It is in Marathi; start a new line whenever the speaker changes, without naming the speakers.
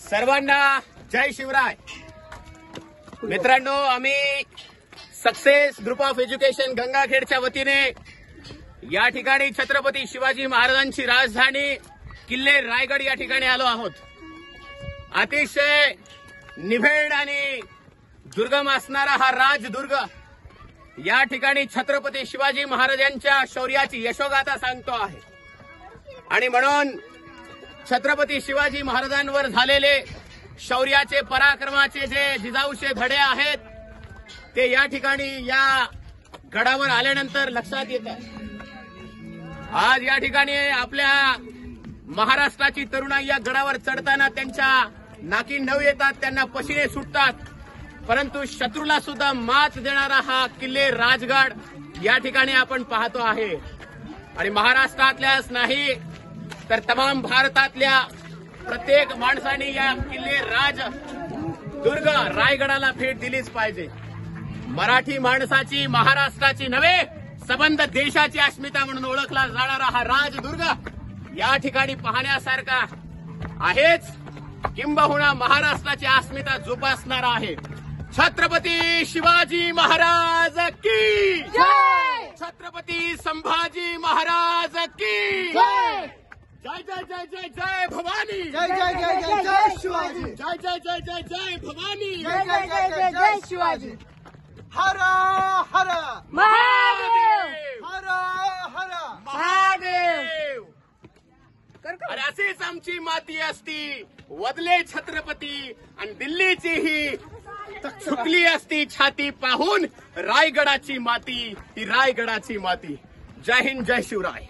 सर्वांना जय शिवराय. मित्रांनो, आम्ही सक्सेस ग्रुप ऑफ एज्युकेशन गंगाखेडच्या वतीने या ठिकाणी छत्रपती शिवाजी महाराजांची राजधानी किल्ले रायगड या ठिकाणी आलो आहोत. अतिशय निभेड आणि दुर्गम असणारा हा राजदुर्ग या ठिकाणी छत्रपती शिवाजी महाराजांच्या शौर्याची यशोगाथा सांगतो आहे. आणि म्हणून छत्रपती शिवाजी महाराजांवर झालेले शौर्याचे पराक्रमाचे जे जिजाऊचे धडे आहेत ते या ठिकाणी या गडावर आल्यानंतर लक्षात येतात. आज या ठिकाणी आपल्या महाराष्ट्राची तरुणाई या गडावर चढताना त्यांच्या नाकी नऊ येतात, त्यांना पशिने सुटतात, परंतु शत्रूला सुद्धा मात देणारा हा किल्ले राजगड या ठिकाणी आपण पाहतो आहे. आणि महाराष्ट्रातल्याच नाही तर तमाम भारतातल्या प्रत्येक माणसाने या किल्ले दुर्ग रायगडाला भेट दिलीच पाहिजे. मराठी माणसाची, महाराष्ट्राची नव्हे संबंध देशाची अस्मिता म्हणून ओळखला जाणारा हा राजदुर्ग या ठिकाणी पाहण्यासारखा आहेच, किंबहुना महाराष्ट्राची अस्मिता जोपासणारा आहे. छत्रपती शिवाजी महाराज की जय. छत्रपती संभाजी महाराज की जय. जय जय जय जय जय भवानी.
जय जय जय जय जय शिवाजी.
जय जय जय जय जय भवानी.
जय जय जय जय जय शिवाजी. हर हर
महादेव.
हर हर
महादेव. आणि अशीच आमची माती असती वदले छत्रपती आणि दिल्लीची ही चुकली असती छाती पाहून रायगडाची माती, ही रायगडाची माती. जय हिंद, जय शिवराय.